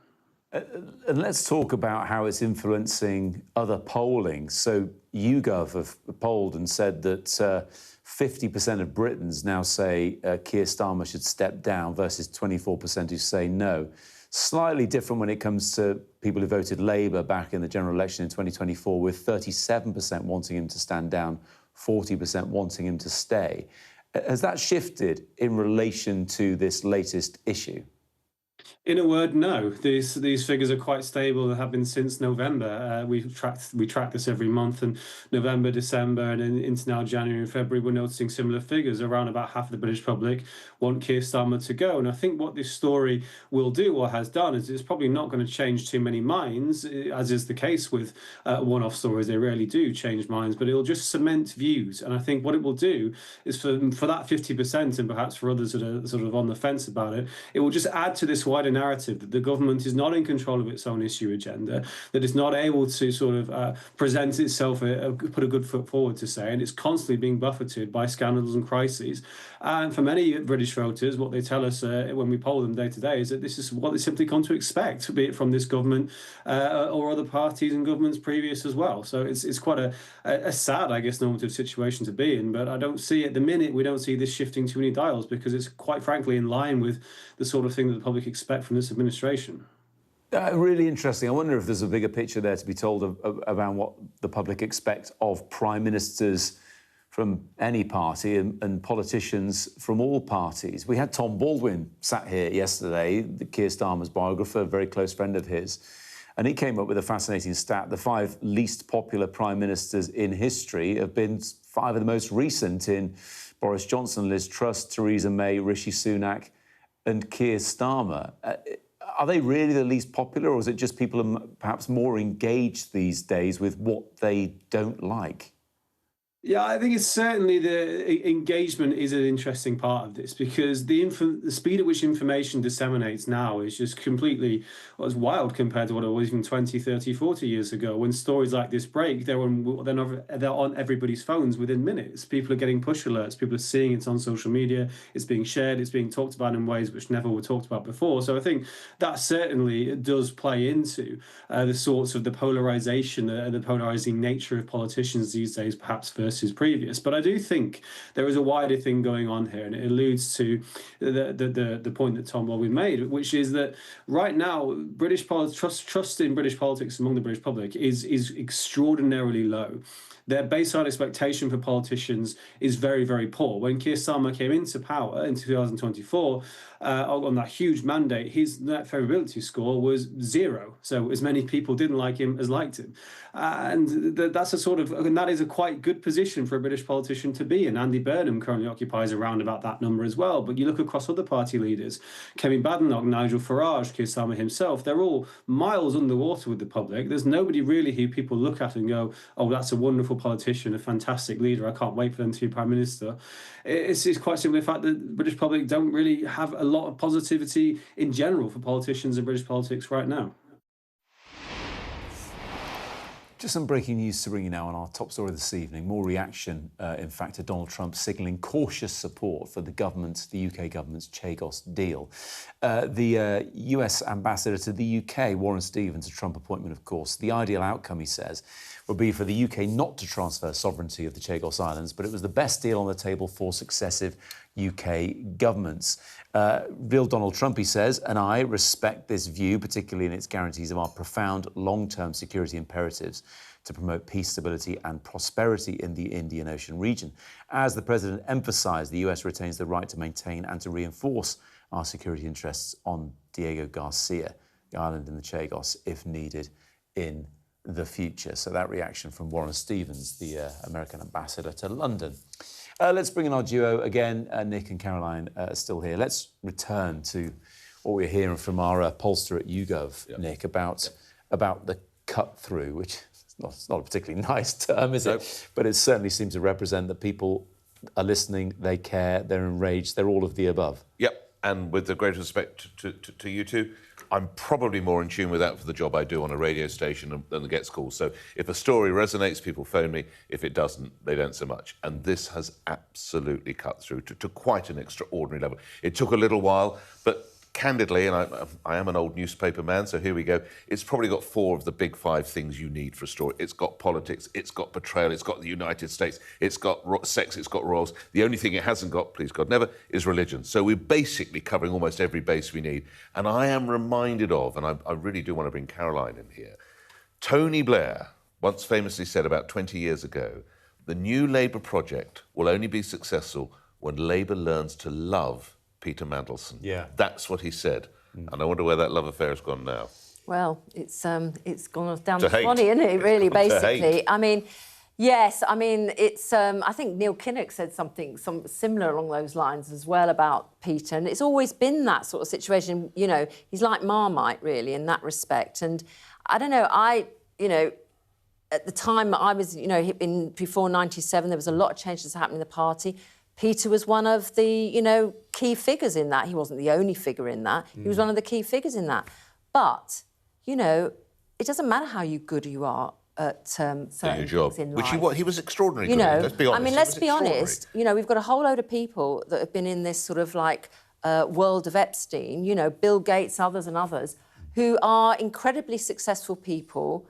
And let's talk about how it's influencing other polling. So YouGov have polled and said that 50% of Britons now say Keir Starmer should step down versus 24% who say no. Slightly different when it comes to people who voted Labour back in the general election in 2024, with 37% wanting him to stand down, 40% wanting him to stay. Has that shifted in relation to this latest issue? In a word, no. These figures are quite stable and have been since November. We track this every month, and November, December, and then into now January and February, we're noticing similar figures. Around about half of the British public want Keir Starmer to go. And I think what this story will do, or has done, is it's probably not going to change too many minds, as is the case with one-off stories. They rarely do change minds, but it'll just cement views. And I think what it will do is for that 50%, and perhaps for others that are sort of on the fence about it, it will just add to this wider narrative that the government is not in control of its own issue agenda, that it's not able to sort of present itself, put a good foot forward to say, and it's constantly being buffeted by scandals and crises. And for many British voters, what they tell us when we poll them day to day is that this is what they simply come to expect, be it from this government or other parties and governments previous as well. So it's quite a sad, I guess, normative situation to be in. But I don't see at the minute, we don't see this shifting too many dials, because it's quite frankly in line with the sort of thing that the public expect from this administration. Really interesting. I wonder if there's a bigger picture there to be told about what the public expect of prime ministers from any party and politicians from all parties. We had Tom Baldwin sat here yesterday, the Keir Starmer's biographer, a very close friend of his, and he came up with a fascinating stat. The 5 least popular prime ministers in history have been 5 of the most recent in Boris Johnson, Liz Truss, Theresa May, Rishi Sunak and Keir Starmer. Are they really the least popular, or is it just people are perhaps more engaged these days with what they don't like? Yeah, I think it's certainly the engagement is an interesting part of this, because the speed at which information disseminates now is just completely wild compared to what it was even 20, 30, 40 years ago. When stories like this break, they're on everybody's phones within minutes. People are getting push alerts. People are seeing it on social media. It's being shared. It's being talked about in ways which never were talked about before. So I think that certainly does play into the sorts of the polarization and the polarizing nature of politicians these days, perhaps versus previous. But I do think there is a wider thing going on here, and it alludes to the point that Tom Baldwin made, which is that right now British trust in British politics among the British public is extraordinarily low. Their baseline expectation for politicians is very, very poor. When Keir Starmer came into power in 2024, on that huge mandate, his net favourability score was 0. So as many people didn't like him as liked him. And that's and that is a quite good position for a British politician to be in. Andy Burnham currently occupies around about that number as well. But you look across other party leaders, Kevin Badenoch, Nigel Farage, Keir Starmer himself, they're all miles underwater with the public. There's nobody really who people look at and go, oh, that's a wonderful politician, a fantastic leader. I can't wait for them to be Prime Minister. It's quite simply the fact that the British public don't really have a lot of positivity in general for politicians in British politics right now. Just some breaking news to bring you now on our top story this evening. More reaction, in fact, to Donald Trump signalling cautious support for the UK government's Chagos deal. The US ambassador to the UK, Warren Stevens, a Trump appointment, of course. The ideal outcome, he says, would be for the UK not to transfer sovereignty of the Chagos Islands, but it was the best deal on the table for successive UK governments. Real Donald Trump, he says, and I respect this view, particularly in its guarantees of our profound long-term security imperatives to promote peace, stability and prosperity in the Indian Ocean region. As the President emphasised, the US retains the right to maintain and to reinforce our security interests on Diego Garcia, the island in the Chagos, if needed in the future. So that reaction from Warren Stevens, the American ambassador to London. Let's bring in our duo again. Nick and Caroline are still here. Let's return to what we're hearing from our pollster at YouGov, Nick, about the cut-through, which is not a particularly nice term, is it? But it certainly seems to represent that people are listening, they care, they're enraged, they're all of the above. Yep, and with the greatest respect to you two, I'm probably more in tune with that for the job I do on a radio station than the Gets calls. So if a story resonates, people phone me. If it doesn't, they don't so much. And this has absolutely cut through to quite an extraordinary level. It took a little while, but candidly, and I am an old newspaper man, so here we go, it's probably got 4 of the big 5 things you need for a story. It's got politics, it's got betrayal, it's got the United States, it's got sex, it's got royals. The only thing it hasn't got, please God never, is religion. So we're basically covering almost every base we need. And I am reminded of, and I really do want to bring Caroline in here, Tony Blair once famously said about 20 years ago, the new Labour project will only be successful when Labour learns to love Peter Mandelson. Yeah. That's what he said. And I wonder where that love affair has gone now. Well, it's gone down to the funny, isn't it, really, basically? I mean, yes, I mean, it's... I think Neil Kinnock said something similar along those lines as well about Peter, and it's always been that sort of situation. You know, he's like Marmite, really, in that respect. And I don't know, at the time I was, before 97, there was a lot of changes happening in the party. Peter was one of the, key figures in that. He wasn't the only figure in that. He was one of the key figures in that. But, it doesn't matter how good you are at certain things in life. Which he was extraordinary good at, let's be honest. I mean, let's be honest, we've got a whole load of people that have been in this sort of world of Epstein, Bill Gates, others, who are incredibly successful people,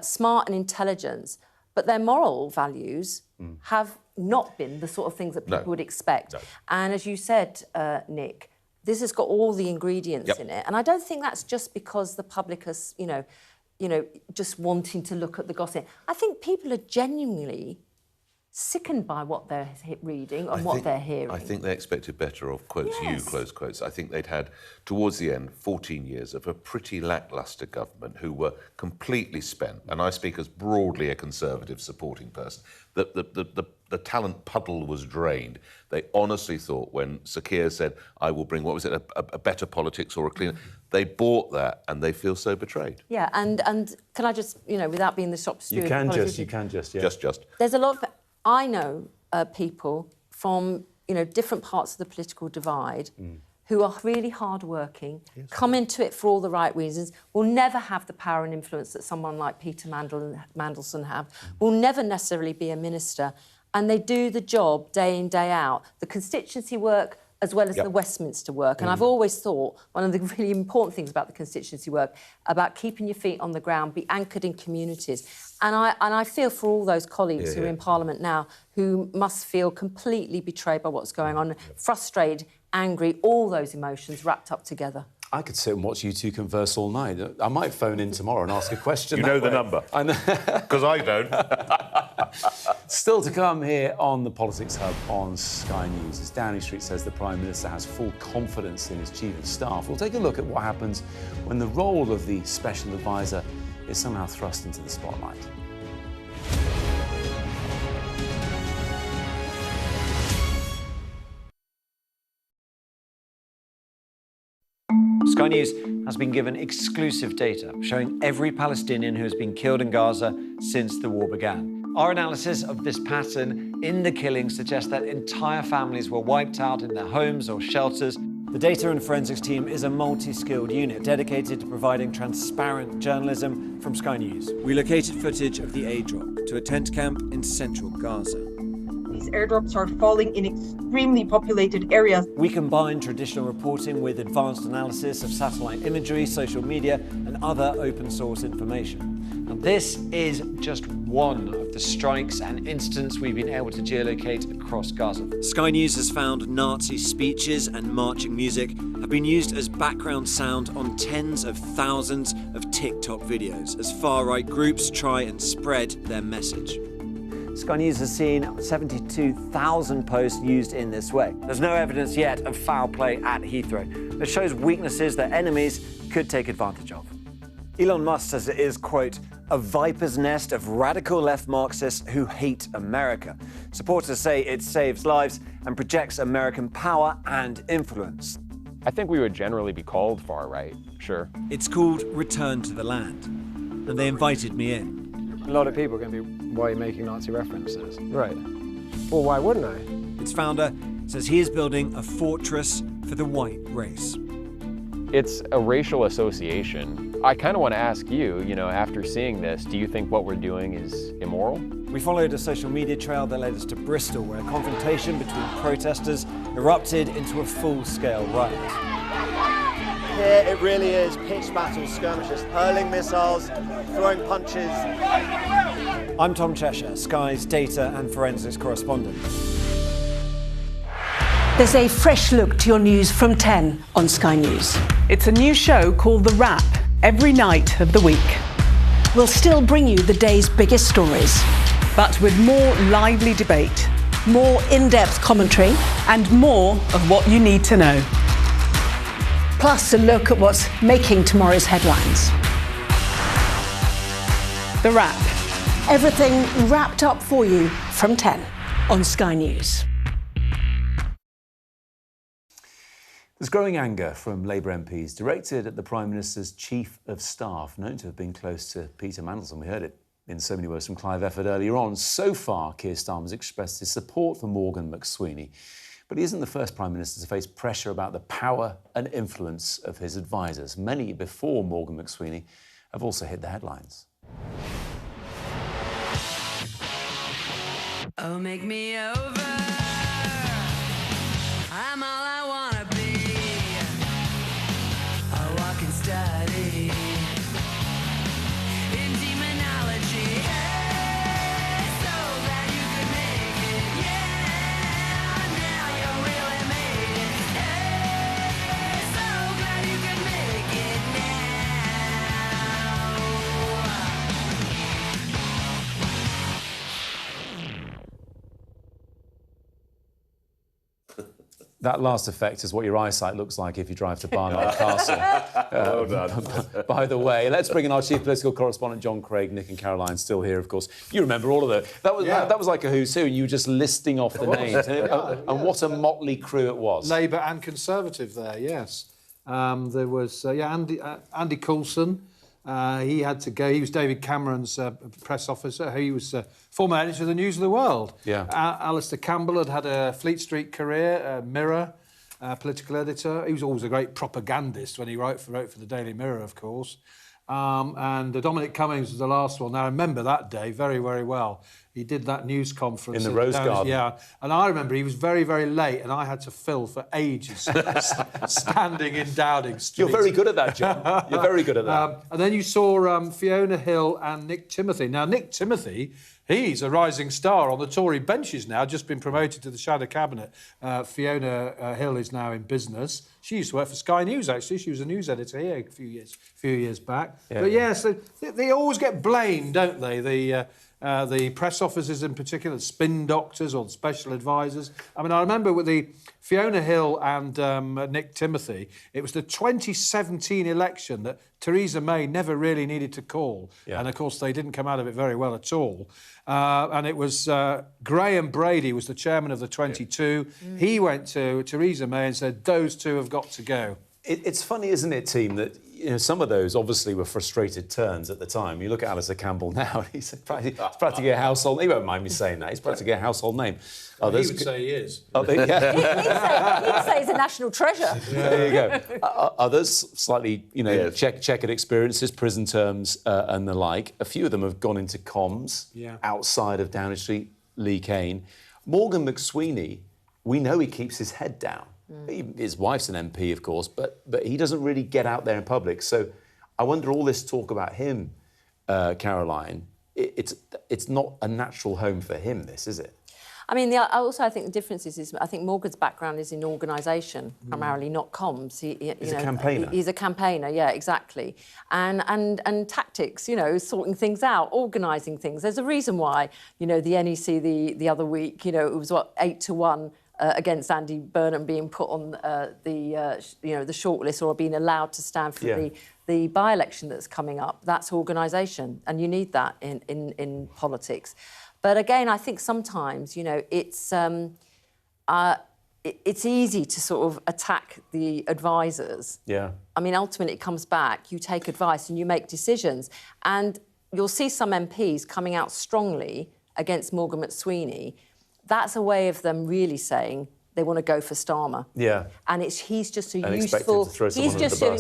smart and intelligent, but their moral values have not been the sort of things that people would expect. No. And as you said, Nick, this has got all the ingredients in it. And I don't think that's just because the public is, just wanting to look at the gossip. I think people are genuinely sickened by what they're reading and what they're hearing. I think they expected better of, quotes you, close quotes. I think they'd had, towards the end, 14 years of a pretty lacklustre government who were completely spent, and I speak as broadly a Conservative supporting person. The talent puddle was drained. They honestly thought when Sir Keir said, I will bring, what was it, a better politics or a cleaner, they bought that and they feel so betrayed. Yeah, and can I just, without being the shop steward... You can just, yeah. Just. There's a lot of... I know people from, different parts of the political divide who are really hard-working, come into it for all the right reasons, will never have the power and influence that someone like Peter Mandelson have, will never necessarily be a minister, and they do the job day in, day out. The constituency work as well as the Westminster work. And I've always thought one of the really important things about the constituency work, about keeping your feet on the ground, be anchored in communities. And I feel for all those colleagues who are in Parliament now who must feel completely betrayed by what's going on, frustrated, angry, all those emotions wrapped up together. I could sit and watch you two converse all night. I might phone in tomorrow and ask a question. You know the number. I know. Because I don't. Still to come here on the Politics Hub on Sky News. As Downing Street says the Prime Minister has full confidence in his Chief of Staff. We'll take a look at what happens when the role of the Special Advisor is somehow thrust into the spotlight. Sky News has been given exclusive data showing every Palestinian who has been killed in Gaza since the war began. Our analysis of this pattern in the killings suggests that entire families were wiped out in their homes or shelters. The data and forensics team is a multi-skilled unit dedicated to providing transparent journalism from Sky News. We located footage of the airdrop to a tent camp in central Gaza. These airdrops are falling in extremely populated areas. We combine traditional reporting with advanced analysis of satellite imagery, social media, and other open source information. Now, this is just one of the strikes and incidents we've been able to geolocate across Gaza. Sky News has found Nazi speeches and marching music have been used as background sound on tens of thousands of TikTok videos as far-right groups try and spread their message. Sky News has seen 72,000 posts used in this way. There's no evidence yet of foul play at Heathrow. It shows weaknesses that enemies could take advantage of. Elon Musk says it is, quote, a viper's nest of radical left Marxists who hate America. Supporters say it saves lives and projects American power and influence. I think we would generally be called far-right, sure. It's called Return to the Land, and they invited me in. A lot of people are going to be, why are you making Nazi references? Right. Well, why wouldn't I? Its founder says he is building a fortress for the white race. It's a racial association. I kind of want to ask you, after seeing this, do you think what we're doing is immoral? We followed a social media trail that led us to Bristol, where a confrontation between protesters erupted into a full-scale riot. Here it really is pitched battle skirmishes, hurling missiles, throwing punches. I'm Tom Cheshire, Sky's data and forensics correspondent. There's a fresh look to your news from 10 on Sky News. It's a new show called The Wrap, every night of the week. We'll still bring you the day's biggest stories, but with more lively debate, more in-depth commentary, and more of what you need to know. Plus a look at what's making tomorrow's headlines. The Wrap. Everything wrapped up for you from 10 on Sky News. There's growing anger from Labour MPs directed at the Prime Minister's Chief of Staff, known to have been close to Peter Mandelson. We heard it in so many words from Clive Efford earlier on. So far, Keir Starmer has expressed his support for Morgan McSweeney. But he isn't the first Prime Minister to face pressure about the power and influence of his advisers. Many before Morgan McSweeney have also hit the headlines. Oh, make me over. I'm all I wanna be. I walk and study in demonology. Hey, so glad you could make it. Yeah, now you really made it. Hey, so glad you could make it That last effect is what your eyesight looks like if you drive to Barnard Castle. Well done. By the way, let's bring in our chief political correspondent, John Craig. Nick and Caroline still here, of course. You remember all of them. That was like a who's who, and you were just listing off the names. And what a motley crew it was. Labour and Conservative there, yes. There was, Andy Coulson. He had to go. He was David Cameron's press officer. He was former editor of the News of the World. Yeah. Alistair Campbell had a Fleet Street career, Mirror, political editor. He was always a great propagandist when he wrote for the Daily Mirror, of course. And Dominic Cummings was the last one. Now, I remember that day very, very well. He did that news conference. In the Rose Garden. Yeah. And I remember he was very, very late, and I had to fill for ages standing in Dowding Street. You're very good at that, John. You're very good at that. And then you saw Fiona Hill and Nick Timothy. Now, Nick Timothy, he's a rising star on the Tory benches now, just been promoted to the Shadow Cabinet. Fiona Hill is now in business. She used to work for Sky News, actually. She was a news editor here a few years back. Yeah. But yes, they always get blamed, don't they? The press officers in particular, the spin doctors or the special advisors. I mean, I remember with the Fiona Hill and Nick Timothy, it was the 2017 election that Theresa May never really needed to call. Yeah. And, of course, they didn't come out of it very well at all. And it was Graham Brady was the chairman of the 22. Yeah. He went to Theresa May and said, those two have got to go. It's funny, isn't it, team, that some of those obviously were frustrated turns at the time. You look at Alistair Campbell now, and he's practically a household name. He won't mind me saying that. He's practically a household name. Others he would say he is. He'd say he's a national treasure. There you go. Others, slightly, checkered experiences, prison terms and the like. A few of them have gone into comms outside of Downing Street, Lee Kane. Morgan McSweeney, we know he keeps his head down. His wife's an MP, of course, but he doesn't really get out there in public. So I wonder, all this talk about him, Caroline, it's not a natural home for him, this, is it? I mean, I think the difference is I think Morgan's background is in organisation, primarily, not comms. He's a campaigner. He's a campaigner, yeah, exactly. And tactics, sorting things out, organising things. There's a reason why, the NEC the other week, it was, 8-1 against Andy Burnham being put on the shortlist or being allowed to stand for the by-election that's coming up. That's organisation, and you need that in politics. But again, I think sometimes, it's easy to sort of attack the advisors. Yeah. I mean, ultimately, it comes back. You take advice and you make decisions. And you'll see some MPs coming out strongly against Morgan McSweeney. That's a way of them really saying they want to go for Starmer. Yeah. And he's just a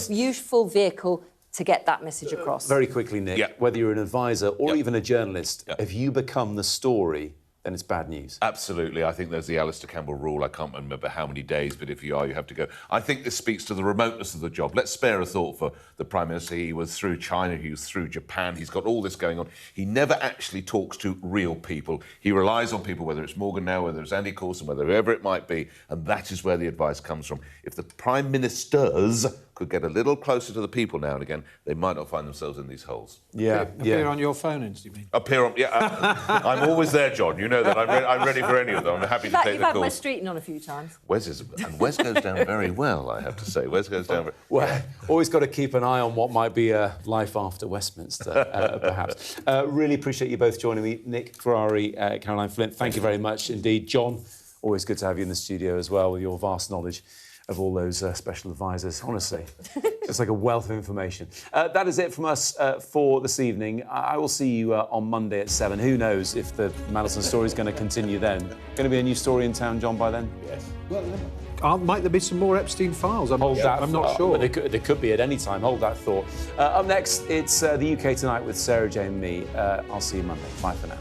useful vehicle to get that message across. Very quickly, Nick, whether you're an advisor or even a journalist, if you become the story, then it's bad news. Absolutely. I think there's the Alistair Campbell rule. I can't remember how many days, but if you are, you have to go. I think this speaks to the remoteness of the job. Let's spare a thought for the Prime Minister. He was through China, he was through Japan, he's got all this going on. He never actually talks to real people. He relies on people, whether it's Morgan now, whether it's Andy Coulson, whoever it might be, and that is where the advice comes from. If the Prime Ministers could get a little closer to the people now and again, they might not find themselves in these holes. Appear on your phone-ins, you mean? Appear on... I'm always there, John. You know that. I'm ready for any of them. I'm happy to take the calls. You've had Wes Streeton on a few times. Wes goes down very well, I have to say. Wes goes down very well. Always got to keep an eye on what might be a life after Westminster, perhaps. Really appreciate you both joining me. Nick Ferrari, Caroline Flint, thank you very much indeed. John, always good to have you in the studio as well with your vast knowledge of all those special advisors. Honestly, it's like a wealth of information. That is it from us for this evening. I will see you on Monday at 7. Who knows if the Mandelson story is going to continue then? Going to be a new story in town, John, by then? Yes. Well, might there be some more Epstein files? I'm not sure. There could be at any time. Hold that thought. Up next, it's the UK Tonight with Sarah Jane and me. I'll see you Monday. Bye for now.